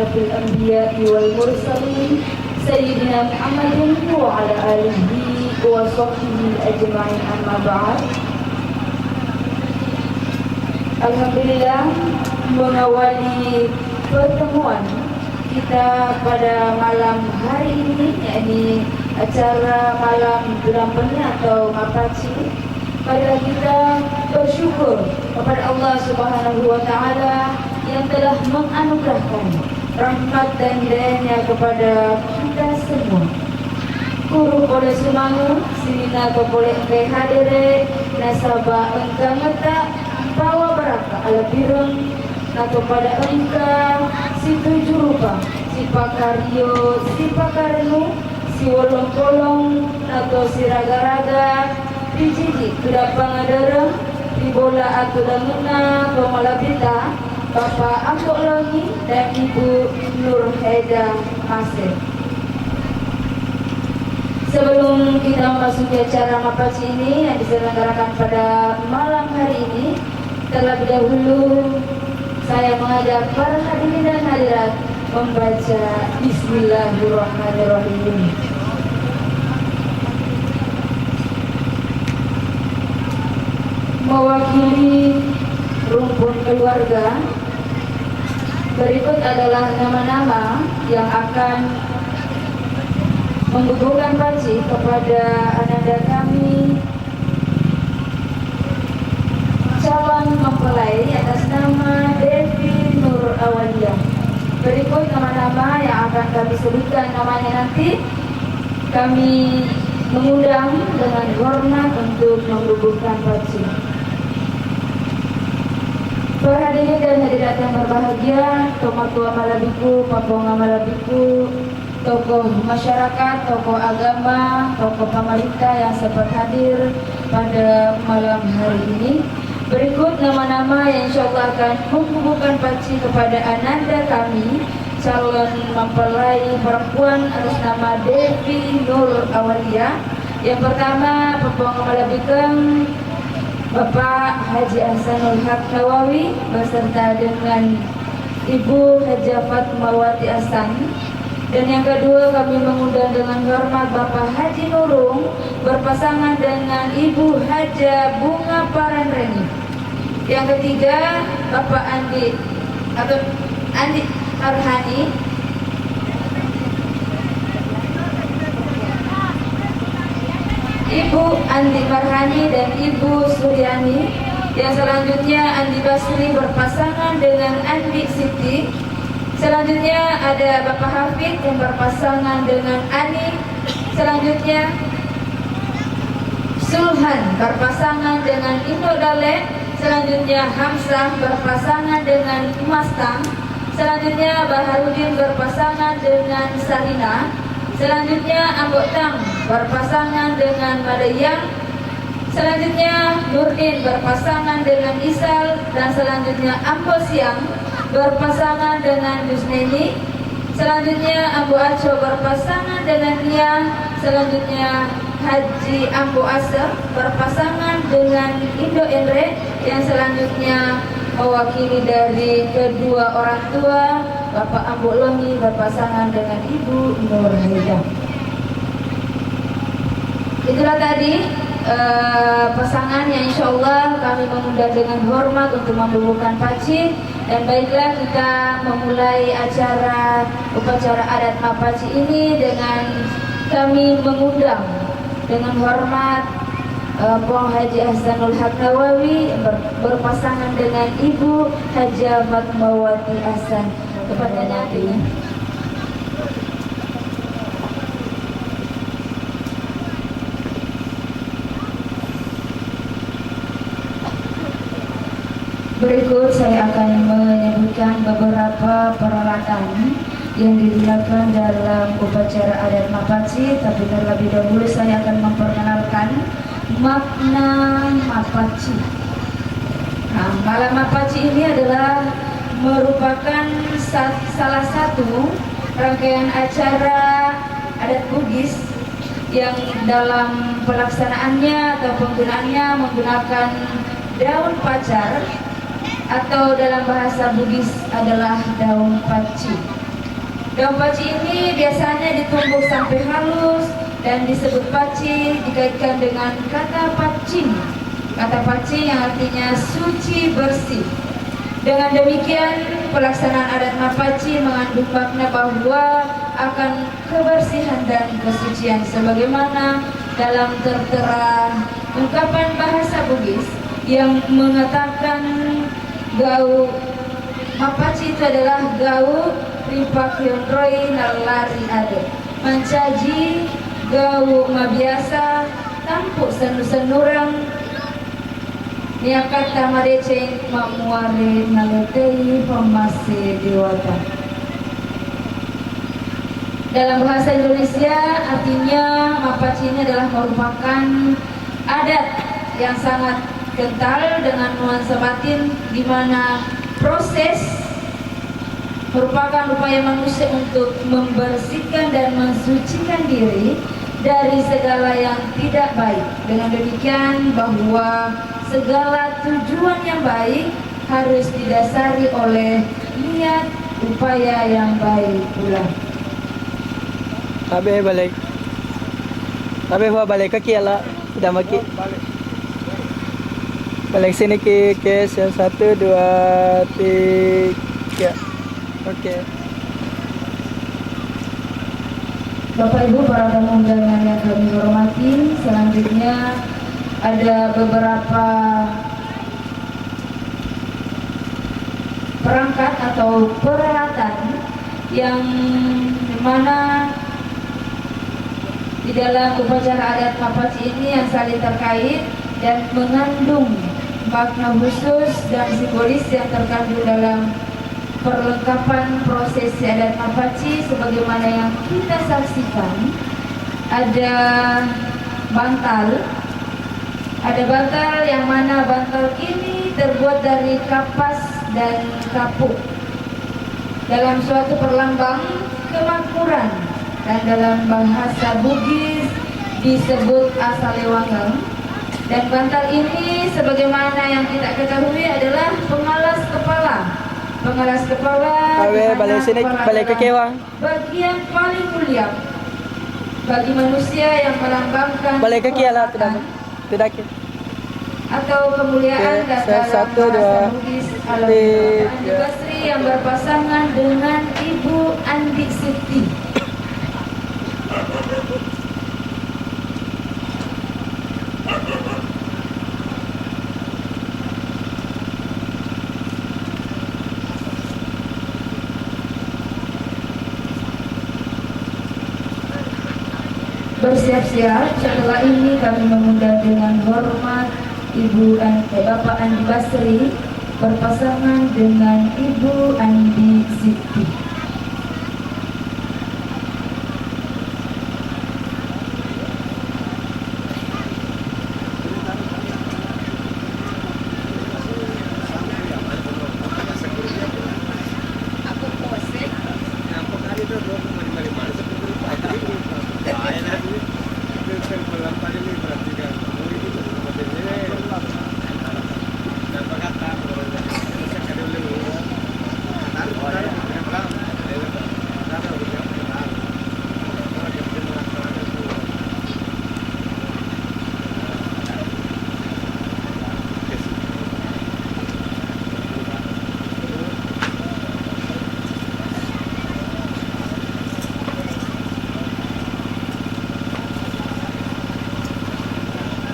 asyrafil anbiya'i wal mursalin sayyidina Muhammadin wa ala alihi wa sahbihi ajma'in, amma ba'd. Alhamdulillah, mengawali pertemuan kita pada malam hari ini, yakni acara malam Drampen atau Mapaci. Pada kita bersyukur kepada Allah Subhanahu wa Ta'ala yang telah menganugerahkan rahmat dan hidayahnya kepada kita semua. Kuru boleh semangat, sina ko boleh engkai hadire, nasabah engkau ngetak, bawa beraka ala bireng, na kepada engkau si tujuh rupa, si pakaryo, si pakarnu, si wolong-wolong, atau si raga-raga, di jiji kedapang adareng, di bola atau dangena, pemalabita, Bapak Angkok Longi dan Ibu Nur Heda Masih. Sebelum kita memasuki acara Mapaci ini yang diselenggarakan pada malam hari ini, terlebih dahulu saya mengajak para hadirin dan hadirat membaca Bismillahirrahmanirrahim. Mewakili rumpun keluarga, berikut adalah nama-nama yang akan menggugurkan paci kepada ananda kami calon mempelai atas nama Devi Nur Awalia. Berikut nama-nama yang akan kami sebutkan namanya nanti. Kami mengundang dengan hormat untuk menggugurkan paci. Para hadirin dan hadirat yang berbahagia, Tomatua Malabiku, Paponga Malabiku, tokoh masyarakat, tokoh agama, tokoh pemerintah yang sempat hadir pada malam hari ini. Berikut nama-nama yang insyaallah akan menghubungkan paci kepada ananda kami, calon mempelai perempuan atas nama Devi Nur Awalia. Yang pertama, Paponga Malabikeng, Bapak Haji Ahsanul Haq Nawawi beserta dengan Ibu Haja Fatmawati Ahsan. Dan yang kedua, kami mengundang dengan hormat Bapak Haji Nurung berpasangan dengan Ibu Haja Bunga Paranreni. Yang ketiga, Bapak Andi Arhani Ibu Andi Marhani dan Ibu Suryani. Yang selanjutnya Andi Basri berpasangan dengan Andi Siti. Selanjutnya ada Bapak Hafid yang berpasangan dengan Ani. Selanjutnya Sulhan berpasangan dengan Indo Dale. Selanjutnya Hamzah berpasangan dengan Mas Tang. Selanjutnya Baharudin berpasangan dengan Sarina. Selanjutnya Ambok Tang berpasangan dengan Madayang. Selanjutnya Nurdin berpasangan dengan Isal. Dan selanjutnya Ambo Siang berpasangan dengan Yusneni. Selanjutnya Ambo Aco berpasangan dengan Nia. Selanjutnya Haji Ambo Asa berpasangan dengan Indo Endre. Yang selanjutnya mewakili dari kedua orang tua, Bapak Ambo Longi berpasangan dengan Ibu Nur Heda. Itulah tadi pasangan yang insya Allah kami mengundang dengan hormat untuk membubuhkan paci. Dan baiklah, kita memulai upacara adat Mapaci ini dengan kami mengundang dengan hormat Pong Haji Ahsanul Haq Nawawi berpasangan dengan Ibu Haja Fatmawati Ahsan kepada Nabi. Berikut saya akan menyebutkan beberapa peralatan yang digunakan dalam upacara adat Mapaci, tapi terlebih dahulu saya akan memperkenalkan makna Mapaci. Nah, malam Mapaci ini adalah merupakan salah satu rangkaian acara adat Bugis yang dalam pelaksanaannya atau penggunaannya menggunakan daun pacar atau dalam bahasa Bugis adalah daun paci. Daun paci ini biasanya ditumbuk sampai halus dan disebut paci dikaitkan dengan kata pacing. Kata pacing yang artinya suci bersih. Dengan demikian, pelaksanaan adat Mapaci mengandung makna bahwa akan kebersihan dan kesucian sebagaimana dalam tertera ungkapan bahasa Bugis yang mengatakan gau Mapaci itu adalah gau ripakyonroi nalari ade mencaji gau mabiasa tampuk senu-senurang niakat tamadece mamuare nalutei pemase dewata. Dalam bahasa Indonesia artinya Mapaci ini adalah merupakan adat yang sangat kental dengan nuansa batin di mana proses merupakan upaya manusia untuk membersihkan dan mensucikan diri dari segala yang tidak baik. Dengan demikian bahwa segala tujuan yang baik harus didasari oleh niat upaya yang baik pula. Tabe balik. Tabe huwa balik ke kiala. Sudah maki. Balik sini ke 1 2 3. Oke. Bapak Ibu para tamu undangan yang kami hormati, selanjutnya ada beberapa perangkat atau peralatan yang mana di dalam upacara adat Mapaci ini yang saling terkait dan mengandung makna khusus dan simbolis yang terkandung dalam perlengkapan prosesi adat Mapaci sebagaimana yang kita saksikan. Ada bantal. Ada bantal yang mana bantal ini terbuat dari kapas dan kapuk dalam suatu perlambang kemakmuran dan dalam bahasa Bugis disebut asalewangang. Dan bantal ini sebagaimana yang kita ketahui adalah pengalas kepala. Pengalas kepala Balik sini, balik ke kewang. Bagian paling mulia bagi manusia yang melambangkan Balik ke kiala tidak atau kemuliaan dan dalam bahasa Bugis Andi Basri yang berpasangan dengan Ibu Andi Siti. Bersiap-siap, setelah ini kami mengundang dengan hormat Bapak Andi Basri berpasangan dengan Ibu Andi Siti.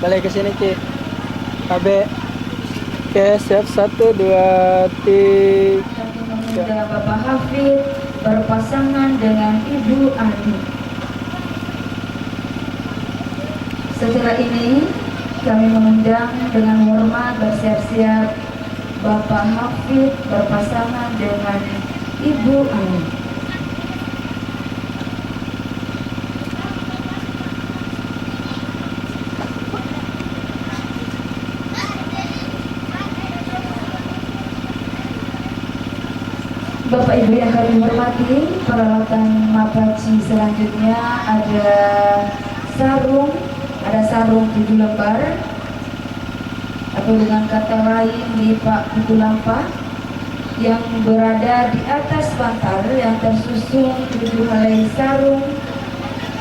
Balik ke sini Ki. Abe. Oke, siap 1 2 3. Memuda Bapak Hafid berpasangan dengan Ibu Andi. Setelah ini kami mengundang dengan hormat bersiap-siap Bapak Hafid berpasangan dengan Ibu Andi. Bapak Ibu yang kami hormati, peralatan Mapaci selanjutnya ada sarung 7 lembar atau dengan kata lain lipak 7 lampa. yang berada di atas bantal yang tersusun 7 helai sarung,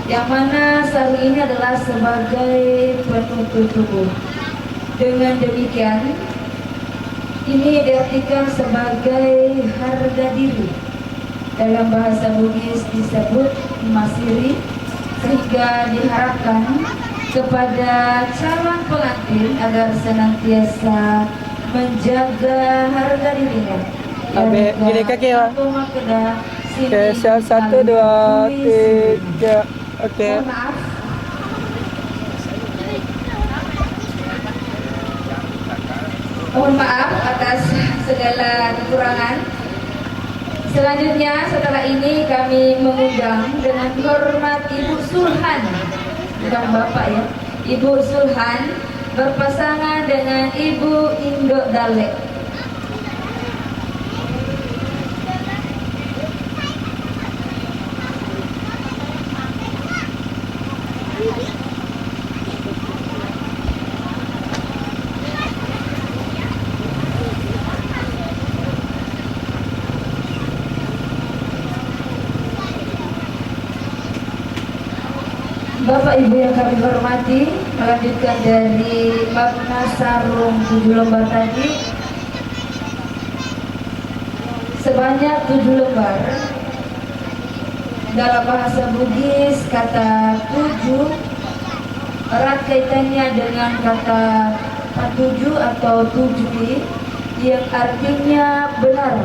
yang mana sarung ini adalah sebagai penutup tubuh. Dengan demikian, ini diartikan sebagai harga diri. Dalam bahasa Bugis disebut masiri, sehingga diharapkan kepada calon pengantin agar senantiasa menjaga harga dirinya. Abe, gini kaki ya. Oke, siap 1, 2, 3. Oke. Maaf. Mohon maaf atas segala kekurangan. Selanjutnya setelah ini kami mengundang dengan hormat Ibu Sulhan, bukan Bapak ya, Ibu Sulhan berpasangan dengan Ibu Indo Dalek. Bapak Ibu yang kami hormati, melanjutkan dari makna sarung 7 lembar tadi, sebanyak 7 lembar. Dalam bahasa Bugis kata 7 erat kaitannya dengan kata 7 atau tujui, yang artinya benar,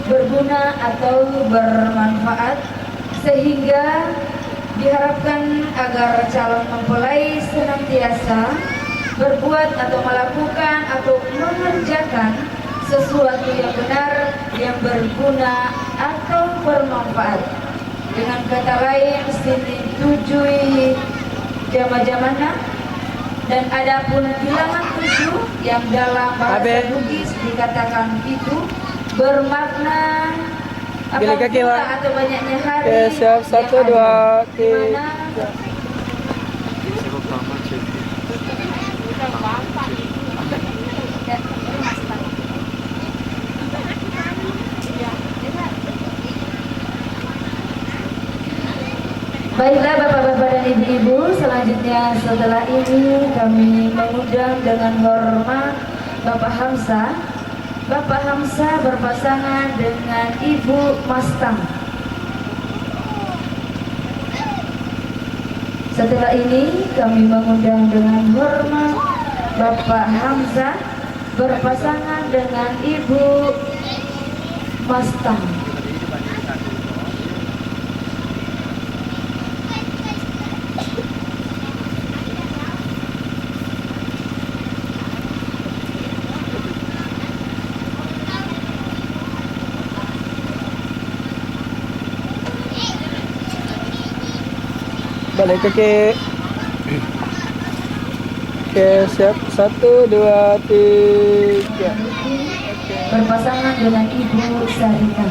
berguna atau bermanfaat, sehingga diharapkan agar calon mempelai senantiasa berbuat atau melakukan atau mengerjakan sesuatu yang benar, yang berguna atau bermanfaat. Dengan kata lain, sini tujui jama-jamana, dan adapun bilangan 7 yang dalam bahasa Bugis dikatakan itu bermakna apabila atau banyaknya hari. Oke, siap 1, 2, 3. Baiklah Bapak-bapak dan Ibu-ibu, selanjutnya setelah ini kami mengundang dengan hormat Bapak Hamzah. Bapak Hamzah berpasangan dengan Ibu Mastang. Setelah ini kami mengundang dengan hormat Bapak Hamzah berpasangan dengan Ibu Mastang. Balik kaki. Oke, siap 1, 2, 3. Berpasangan dengan Ibu Sarita.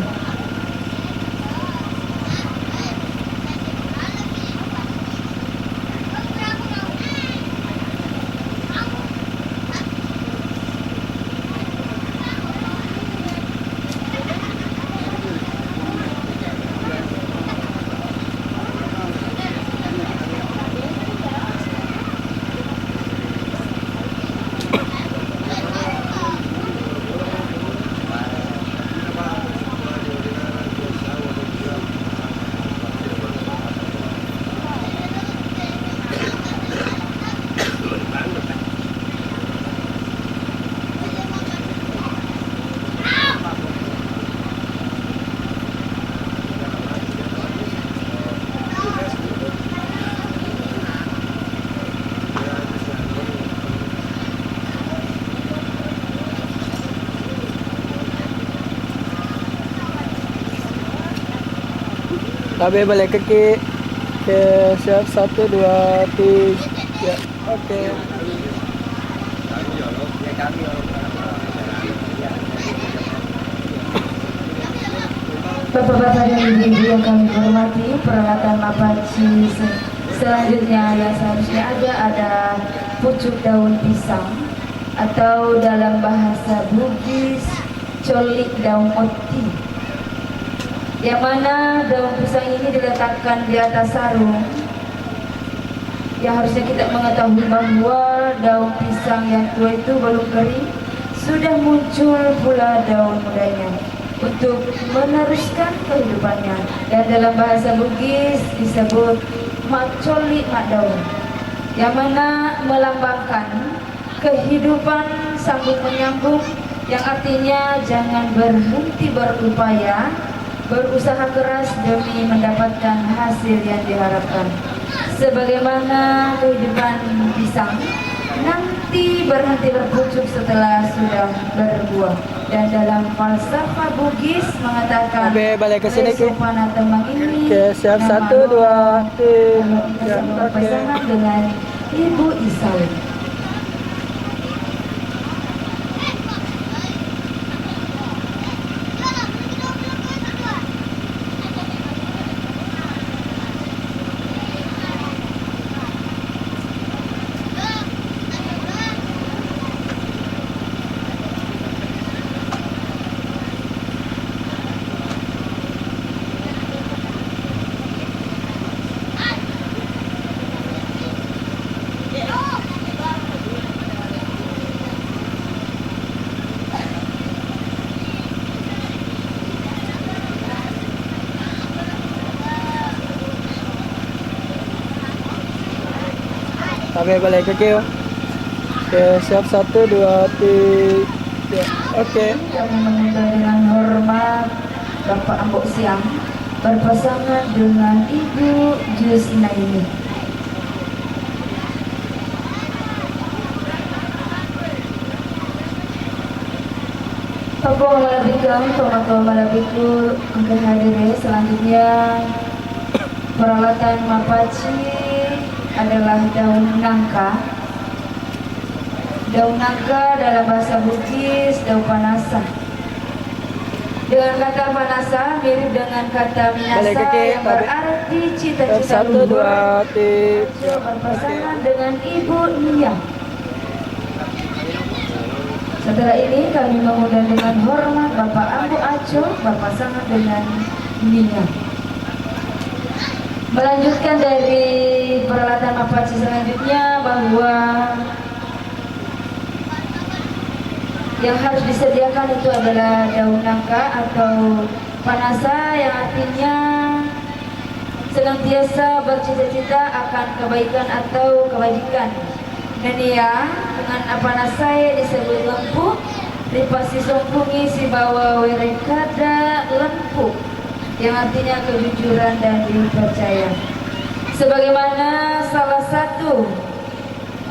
Abe balik kaki. Oke, siap 1, 2, 3. Oke. Bapak-bapak dan ibu-ibu yang kami hormati, peralatan mapaci selanjutnya yang seharusnya ada pucuk daun pisang, atau dalam bahasa Bugis colik daun oti, yang mana daun pisang ini diletakkan di atas sarung. Yang harusnya kita mengetahui bahwa daun pisang yang tua itu belum kering, sudah muncul pula daun mudanya untuk meneruskan kehidupannya. Dan dalam bahasa Bugis disebut mak colik mak daun, yang mana melambangkan kehidupan sambung menyambung, yang artinya jangan berhenti berupaya, berusaha keras demi mendapatkan hasil yang diharapkan. Sebagaimana kehidupan pisang nanti berhenti berpucuk setelah sudah berbuah. Dan dalam falsafah Bugis mengatakan balik ke sini ke. kesopanan temang ini Oke, siap. 1, 2, 3. berpasangan dengan Ibu Isau. Oke, balik ke Kio. Oke, siap. 1, 2, 3. Oke. Kami mengundang dengan hormat Bapak Ambok Siang berpasangan dengan Ibu Jusnaini. Bapak malabikam, tomato malabiku, angkat hadir. Selanjutnya peralatan mapaci adalah daun nangka. Daun nangka dalam bahasa Bugis daun panasa. Dengan kata panasa mirip dengan kata minasa yang berarti cita-cita 1, 2, luhur. 3. Berpasangan dengan Ibu Nia. Setelah ini kami mengundang dengan hormat Bapak Ambu Aco berpasangan dengan Nia. Melanjutkan dari peralatan mapaci selanjutnya, bahwa yang harus disediakan itu adalah daun nangka atau panasa, yang artinya senantiasa bercita-cita akan kebaikan atau kebajikan. Dan ya, dengan panasai disebut lempu, ripasi songkungi si bawa werekada lempu, yang artinya kejujuran dan dipercaya. Sebagaimana salah satu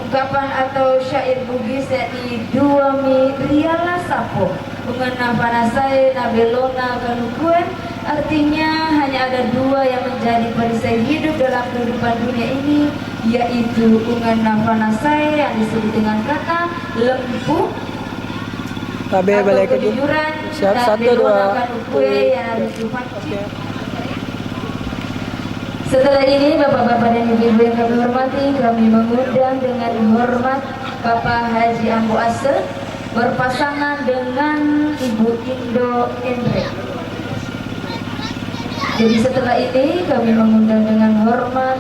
ungkapan atau syair Bugis, yakni dua mi riala sapo mengena panasai nabelona kanukuen, artinya hanya ada dua yang menjadi perisai hidup dalam kehidupan dunia ini, yaitu mengena panasai yang disebut dengan kata lempu Tabe atau balik lagi. kejujuran, Siap. 1, 2, nabelona kanukuen yang harus dipanci. Setelah ini Bapak-bapak dan Ibu-ibu yang kami hormati, kami mengundang dengan hormat Bapak Haji Ambu Ase berpasangan dengan Ibu Indo Endre. Jadi setelah ini kami mengundang dengan hormat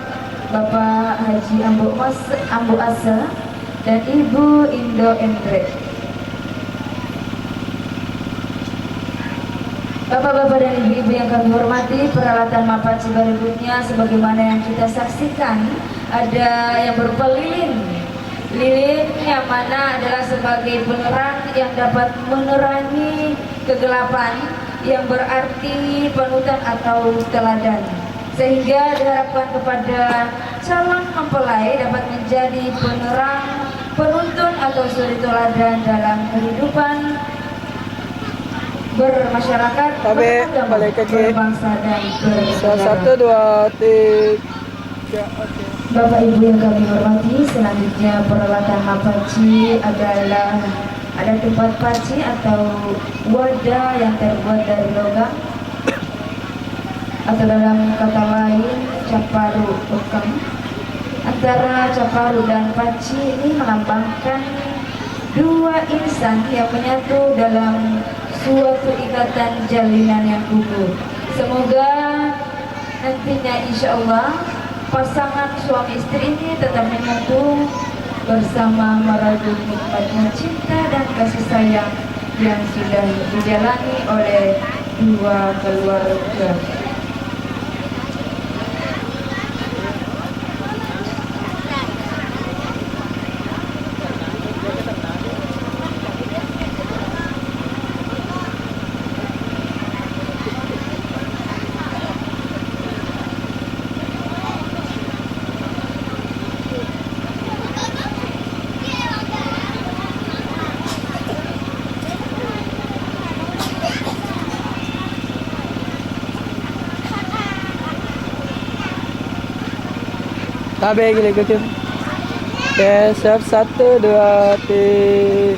Bapak Haji Ambu Ase dan Ibu Indo Endre. Bapak-bapak dan ibu-ibu yang kami hormati, peralatan mapaci berikutnya sebagaimana yang kita saksikan, ada yang berupa lilin. Lilin yang mana adalah sebagai penerang yang dapat menerangi kegelapan, yang berarti panutan atau teladan, sehingga diharapkan kepada calon mempelai dapat menjadi penerang, penuntun atau suri teladan dalam kehidupan bermasyarakat, beragama, berbangsa dan bernegara. 1, 2, 3. Oke. Bapak Ibu yang kami hormati, selanjutnya peralatan mapaci adalah ada tempat paci atau wadah yang terbuat dari logam, atau dalam kata lain caparu ukang. Antara caparu dan paci ini melambangkan dua insan yang menyatu dalam suatu ikatan jalinan yang kukuh. Semoga nantinya insya Allah pasangan suami istri ini tetap menyatu bersama merajut nikmatnya cinta dan kasih sayang yang sudah dijalani oleh dua keluarga. Tabe gila gitu. Oke, siap 1 2 3.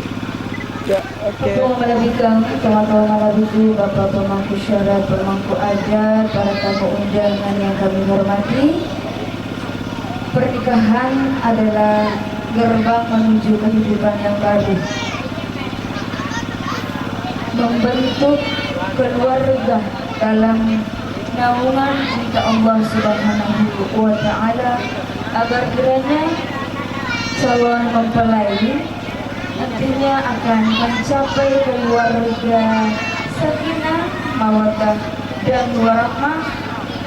Oke. Untuk melebihkan teman-teman malam itu, Bapak pemangku syarat, pemangku adat, para tamu undangan yang kami hormati. Pernikahan adalah gerbang menuju kehidupan yang baru. Membentuk keluarga dalam naungan cinta Allah Subhanahu wa Ta'ala, agar kiranya calon mempelai nantinya akan mencapai keluarga sakinah, mawaddah dan warahmah.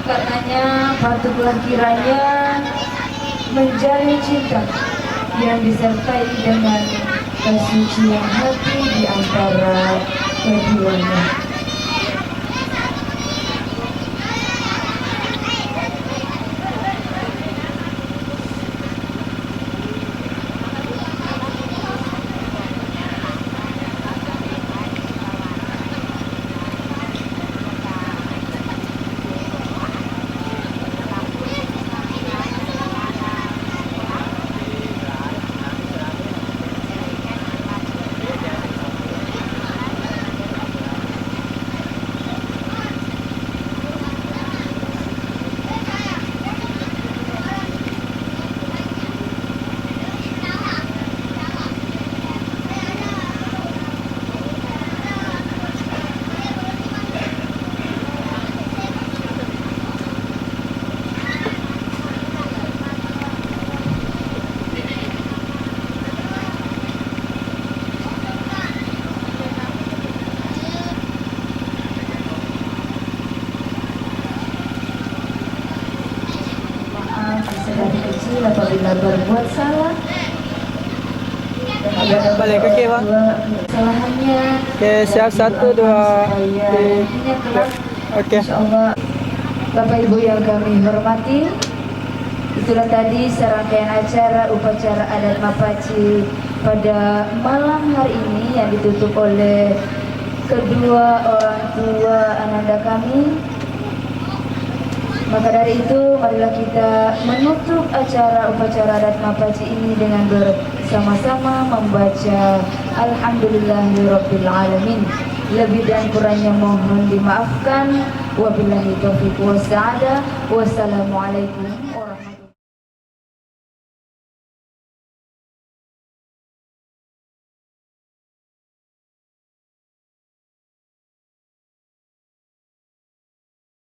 Karenanya patutlah kiranya menjalin cinta yang disertai dengan kesucian hati di antara keduanya. Dari kecil apabila berbuat salah dan Balik ke kiri, Bang. kesalahannya. Oke, siap 1 2 3. 3. Oke. Insyaallah, Bapak Ibu yang kami hormati, itulah tadi serangkaian acara upacara adat Mapaci pada malam hari ini yang ditutup oleh kedua orang tua ananda kami. Maka dari itu, marilah kita menutup acara upacara adat Mapaci ini dengan bersama-sama membaca Alhamdulillahirabbil alamin. Lebih dan kurangnya mohon dimaafkan. Wabillahi taufiq was sa'adah. Wassalamualaikum warahmatullahi wabarakatuh.